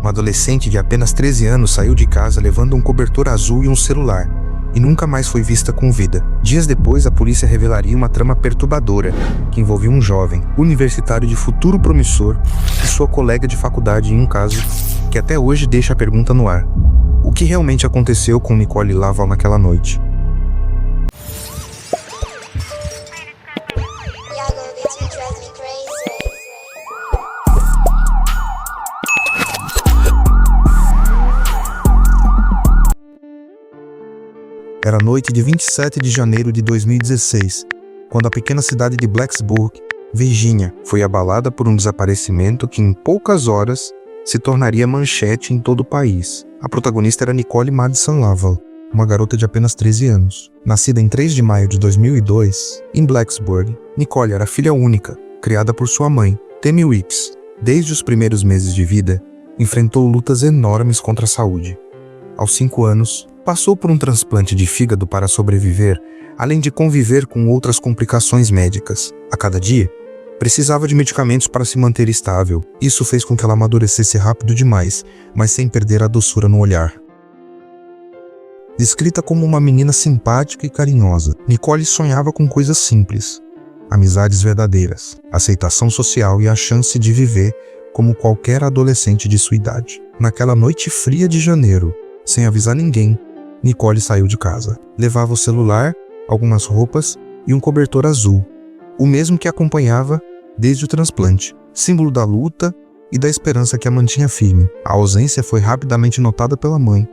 Uma adolescente de apenas 13 anos saiu de casa levando um cobertor azul e um celular, e nunca mais foi vista com vida. Dias depois, a polícia revelaria uma trama perturbadora, que envolvia um jovem, universitário de futuro promissor, e sua colega de faculdade em um caso que até hoje deixa a pergunta no ar. O que realmente aconteceu com Nicole Laval naquela noite? Era a noite de 27 de janeiro de 2016, quando a pequena cidade de Blacksburg, Virgínia, foi abalada por um desaparecimento que em poucas horas se tornaria manchete em todo o país. A protagonista era Nicole Madison Laval, uma garota de apenas 13 anos. Nascida em 3 de maio de 2002, em Blacksburg, Nicole era filha única, criada por sua mãe, Tammy Weeks. Desde os primeiros meses de vida, enfrentou lutas enormes contra a saúde. Aos 5 anos, passou por um transplante de fígado para sobreviver, além de conviver com outras complicações médicas. A cada dia, precisava de medicamentos para se manter estável. Isso fez com que ela amadurecesse rápido demais, mas sem perder a doçura no olhar. Descrita como uma menina simpática e carinhosa, Nicole sonhava com coisas simples: amizades verdadeiras, aceitação social e a chance de viver como qualquer adolescente de sua idade. Naquela noite fria de janeiro, sem avisar ninguém, Nicole saiu de casa. Levava o celular, algumas roupas e um cobertor azul, o mesmo que acompanhava desde o transplante, símbolo da luta e da esperança que a mantinha firme. A ausência foi rapidamente notada pela mãe,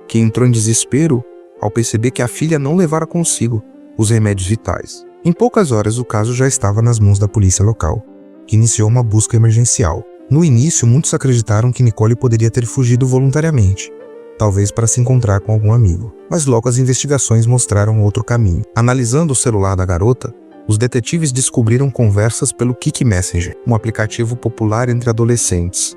que entrou em desespero ao perceber que a filha não levara consigo os remédios vitais. Em poucas horas, o caso já estava nas mãos da polícia local, que iniciou uma busca emergencial. No início, muitos acreditaram que Nicole poderia ter fugido voluntariamente, talvez para se encontrar com algum amigo. Mas logo as investigações mostraram outro caminho. Analisando o celular da garota, os detetives descobriram conversas pelo Kik Messenger, um aplicativo popular entre adolescentes,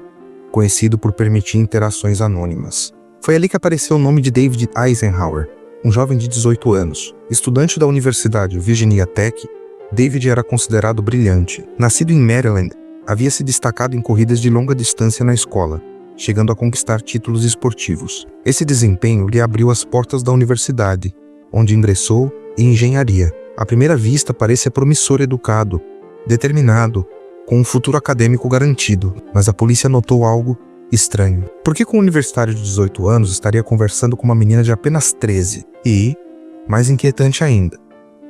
conhecido por permitir interações anônimas. Foi ali que apareceu o nome de David Eisenhower, um jovem de 18 anos. Estudante da Universidade Virginia Tech, David era considerado brilhante. Nascido em Maryland, havia se destacado em corridas de longa distância na escola, chegando a conquistar títulos esportivos. Esse desempenho lhe abriu as portas da universidade, onde ingressou em engenharia. À primeira vista, parecia promissor, educado, determinado, com um futuro acadêmico garantido, mas a polícia notou algo estranho. Por que um universitário de 18 anos estaria conversando com uma menina de apenas 13? E, mais inquietante ainda,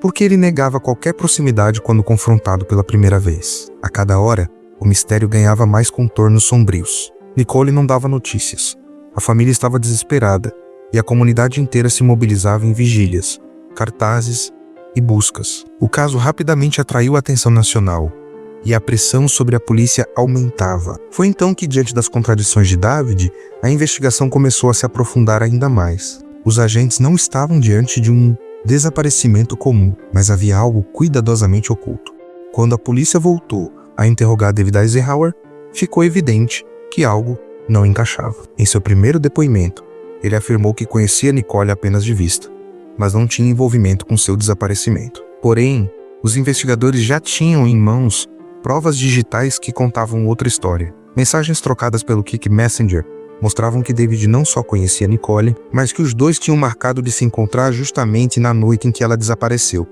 por que ele negava qualquer proximidade quando confrontado pela primeira vez? A cada hora, o mistério ganhava mais contornos sombrios. Nicole não dava notícias. A família estava desesperada e a comunidade inteira se mobilizava em vigílias, cartazes e buscas. O caso rapidamente atraiu a atenção nacional e a pressão sobre a polícia aumentava. Foi então que, diante das contradições de David, a investigação começou a se aprofundar ainda mais. Os agentes não estavam diante de um desaparecimento comum, mas havia algo cuidadosamente oculto. Quando a polícia voltou a interrogar David Eisenhower, ficou evidente que algo não encaixava. Em seu primeiro depoimento, ele afirmou que conhecia Nicole apenas de vista, mas não tinha envolvimento com seu desaparecimento. Porém, os investigadores já tinham em mãos provas digitais que contavam outra história. Mensagens trocadas pelo Kik Messenger mostravam que David não só conhecia Nicole, mas que os dois tinham marcado de se encontrar justamente na noite em que ela desapareceu.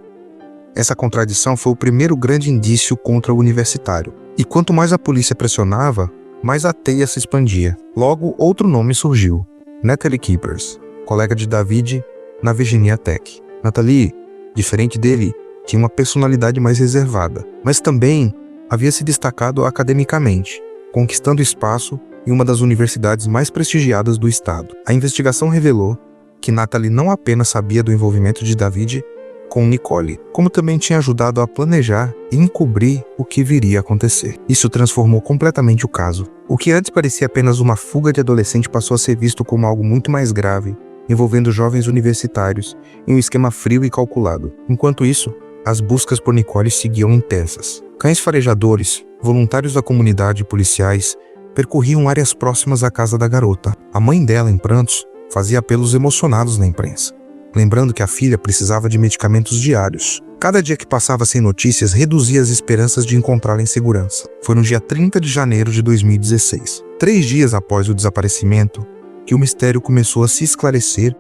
Essa contradição foi o primeiro grande indício contra o universitário. E quanto mais a polícia pressionava, mais a teia se expandia. Logo, outro nome surgiu: Natalie Keepers, colega de David na Virginia Tech. Natalie, diferente dele, tinha uma personalidade mais reservada, mas também havia se destacado academicamente, conquistando espaço em uma das universidades mais prestigiadas do estado. A investigação revelou que Natalie não apenas sabia do envolvimento de David com Nicole, como também tinha ajudado a planejar e encobrir o que viria a acontecer. Isso transformou completamente o caso. O que antes parecia apenas uma fuga de adolescente passou a ser visto como algo muito mais grave, envolvendo jovens universitários em um esquema frio e calculado. Enquanto isso, as buscas por Nicole seguiam intensas. Cães farejadores, voluntários da comunidade e policiais percorriam áreas próximas à casa da garota. A mãe dela, em prantos, fazia apelos emocionados na imprensa, lembrando que a filha precisava de medicamentos diários. Cada dia que passava sem notícias reduzia as esperanças de encontrá-la em segurança. Foi no dia 30 de janeiro de 2016. 3 dias após o desaparecimento, que o mistério começou a se esclarecer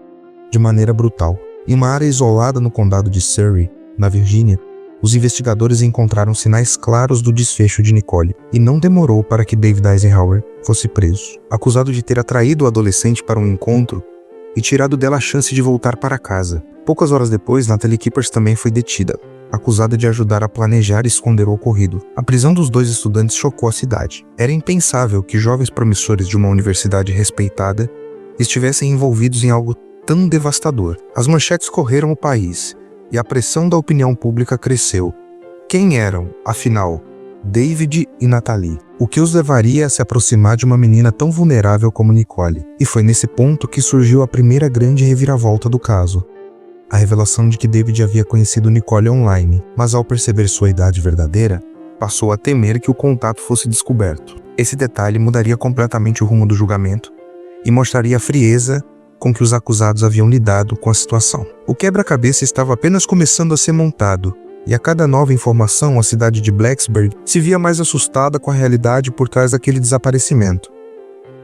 de maneira brutal. Em uma área isolada no condado de Surrey, na Virgínia, os investigadores encontraram sinais claros do desfecho de Nicole, e não demorou para que David Eisenhower fosse preso. Acusado de ter atraído o adolescente para um encontro e tirado dela a chance de voltar para casa. Poucas horas depois, Natalie Kippers também foi detida, acusada de ajudar a planejar e esconder o ocorrido. A prisão dos 2 estudantes chocou a cidade. Era impensável que jovens promissores de uma universidade respeitada estivessem envolvidos em algo tão devastador. As manchetes correram o país e a pressão da opinião pública cresceu. Quem eram, afinal, David e Natalie? O que os levaria a se aproximar de uma menina tão vulnerável como Nicole? E foi nesse ponto que surgiu a primeira grande reviravolta do caso. A revelação de que David havia conhecido Nicole online, mas ao perceber sua idade verdadeira, passou a temer que o contato fosse descoberto. Esse detalhe mudaria completamente o rumo do julgamento e mostraria a frieza com que os acusados haviam lidado com a situação. O quebra-cabeça estava apenas começando a ser montado, e a cada nova informação a cidade de Blacksburg se via mais assustada com a realidade por trás daquele desaparecimento.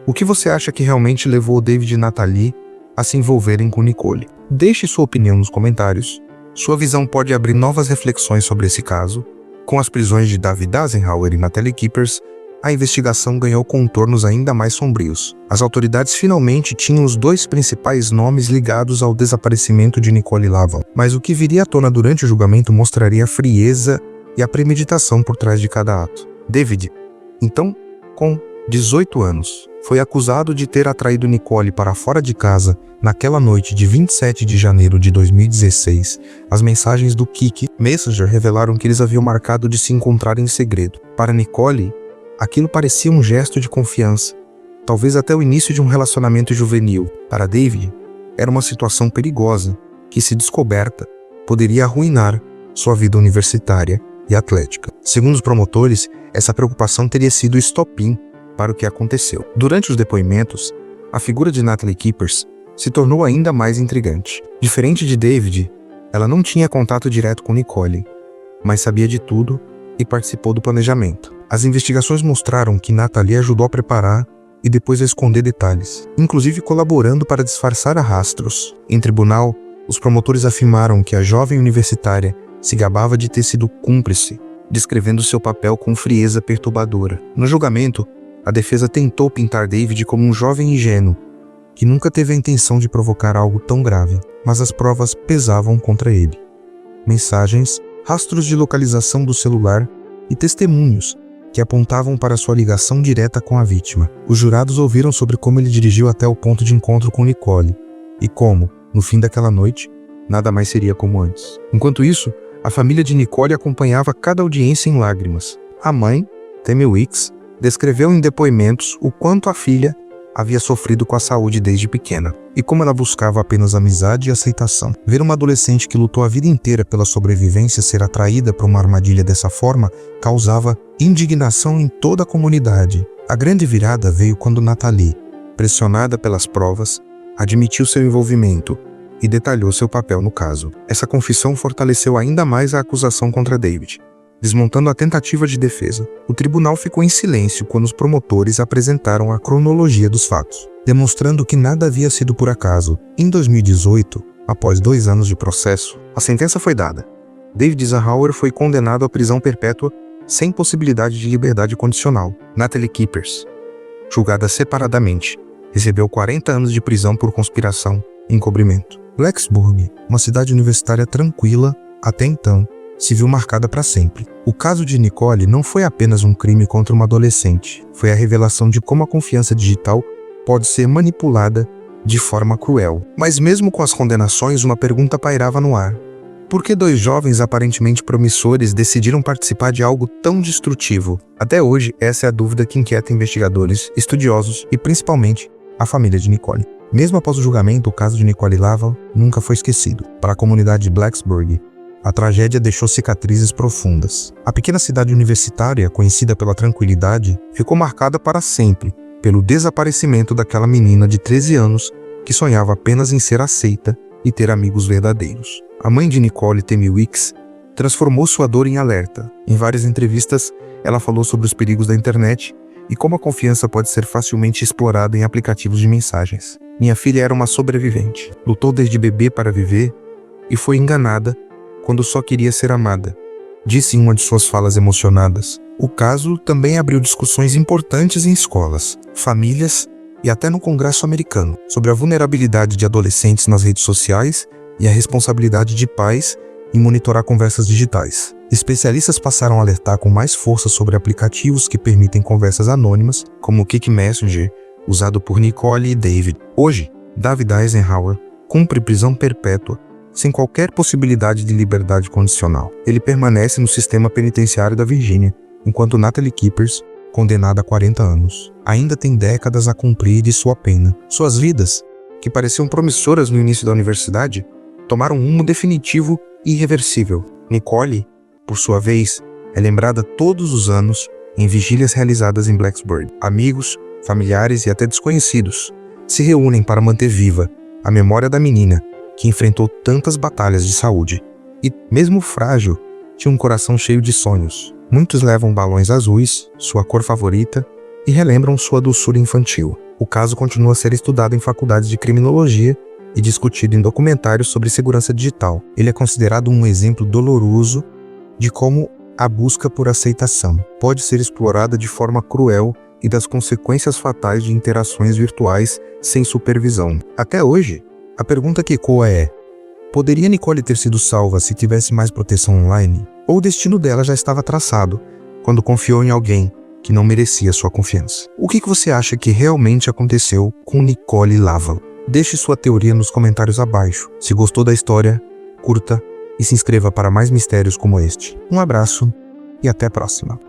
O que você acha que realmente levou David e Natalie a se envolverem com Nicole? Deixe sua opinião nos comentários. Sua visão pode abrir novas reflexões sobre esse caso. Com as prisões de David Eisenhower e Natalie Kippers, a investigação ganhou contornos ainda mais sombrios. As autoridades finalmente tinham os 2 principais nomes ligados ao desaparecimento de Nicole Lavon, mas o que viria à tona durante o julgamento mostraria a frieza e a premeditação por trás de cada ato. David, então, com 18 anos, foi acusado de ter atraído Nicole para fora de casa naquela noite de 27 de janeiro de 2016. As mensagens do Kik Messenger revelaram que eles haviam marcado de se encontrar em segredo. Para Nicole, aquilo parecia um gesto de confiança, talvez até o início de um relacionamento juvenil. Para David, era uma situação perigosa, que, se descoberta, poderia arruinar sua vida universitária e atlética. Segundo os promotores, essa preocupação teria sido o estopim para o que aconteceu. Durante os depoimentos, a figura de Natalie Kippers se tornou ainda mais intrigante. Diferente de David, ela não tinha contato direto com Nicole, mas sabia de tudo e participou do planejamento. As investigações mostraram que Natalie ajudou a preparar e depois a esconder detalhes, inclusive colaborando para disfarçar rastros. Em tribunal, os promotores afirmaram que a jovem universitária se gabava de ter sido cúmplice, descrevendo seu papel com frieza perturbadora. No julgamento, a defesa tentou pintar David como um jovem ingênuo, que nunca teve a intenção de provocar algo tão grave, mas as provas pesavam contra ele. Mensagens, rastros de localização do celular e testemunhos que apontavam para sua ligação direta com a vítima. Os jurados ouviram sobre como ele dirigiu até o ponto de encontro com Nicole e como, no fim daquela noite, nada mais seria como antes. Enquanto isso, a família de Nicole acompanhava cada audiência em lágrimas. A mãe, Tammy Weeks, descreveu em depoimentos o quanto a filha havia sofrido com a saúde desde pequena e como ela buscava apenas amizade e aceitação. Ver uma adolescente que lutou a vida inteira pela sobrevivência ser atraída para uma armadilha dessa forma causava indignação em toda a comunidade. A grande virada veio quando Natalie, pressionada pelas provas, admitiu seu envolvimento e detalhou seu papel no caso. Essa confissão fortaleceu ainda mais a acusação contra David, desmontando a tentativa de defesa. O tribunal ficou em silêncio quando os promotores apresentaram a cronologia dos fatos, demonstrando que nada havia sido por acaso. Em 2018, após 2 anos de processo, a sentença foi dada. David Eisenhower foi condenado à prisão perpétua sem possibilidade de liberdade condicional. Natalie Kippers, julgada separadamente, recebeu 40 anos de prisão por conspiração e encobrimento. Blacksburg, uma cidade universitária tranquila até então, se viu marcada para sempre. O caso de Nicole não foi apenas um crime contra uma adolescente, foi a revelação de como a confiança digital pode ser manipulada de forma cruel. Mas mesmo com as condenações, uma pergunta pairava no ar. Por que 2 jovens aparentemente promissores decidiram participar de algo tão destrutivo? Até hoje, essa é a dúvida que inquieta investigadores, estudiosos e principalmente a família de Nicole. Mesmo após o julgamento, o caso de Nicole Lavon nunca foi esquecido. Para a comunidade de Blacksburg, a tragédia deixou cicatrizes profundas. A pequena cidade universitária, conhecida pela tranquilidade, ficou marcada para sempre pelo desaparecimento daquela menina de 13 anos que sonhava apenas em ser aceita e ter amigos verdadeiros. A mãe de Nicole, Tammy Weeks, transformou sua dor em alerta. Em várias entrevistas, ela falou sobre os perigos da internet e como a confiança pode ser facilmente explorada em aplicativos de mensagens. Minha filha era uma sobrevivente. Lutou desde bebê para viver e foi enganada quando só queria ser amada, disse em uma de suas falas emocionadas. O caso também abriu discussões importantes em escolas, famílias e até no Congresso americano, sobre a vulnerabilidade de adolescentes nas redes sociais e a responsabilidade de pais em monitorar conversas digitais. Especialistas passaram a alertar com mais força sobre aplicativos que permitem conversas anônimas, como o Kik Messenger, usado por Nicole e David. Hoje, David Eisenhower cumpre prisão perpétua sem qualquer possibilidade de liberdade condicional. Ele permanece no sistema penitenciário da Virgínia, enquanto Natalie Kippers, condenada a 40 anos, ainda tem décadas a cumprir de sua pena. Suas vidas, que pareciam promissoras no início da universidade, tomaram um rumo definitivo e irreversível. Nicole, por sua vez, é lembrada todos os anos em vigílias realizadas em Blacksburg. Amigos, familiares e até desconhecidos se reúnem para manter viva a memória da menina que enfrentou tantas batalhas de saúde e, mesmo frágil, tinha um coração cheio de sonhos. Muitos levam balões azuis, sua cor favorita, e relembram sua doçura infantil. O caso continua a ser estudado em faculdades de criminologia e discutido em documentários sobre segurança digital. Ele é considerado um exemplo doloroso de como a busca por aceitação pode ser explorada de forma cruel e das consequências fatais de interações virtuais sem supervisão. Até hoje, a pergunta que ecoa é: poderia Nicole ter sido salva se tivesse mais proteção online? Ou o destino dela já estava traçado quando confiou em alguém que não merecia sua confiança? O que você acha que realmente aconteceu com Nicole Lavalo? Deixe sua teoria nos comentários abaixo. Se gostou da história, curta e se inscreva para mais mistérios como este. Um abraço e até a próxima.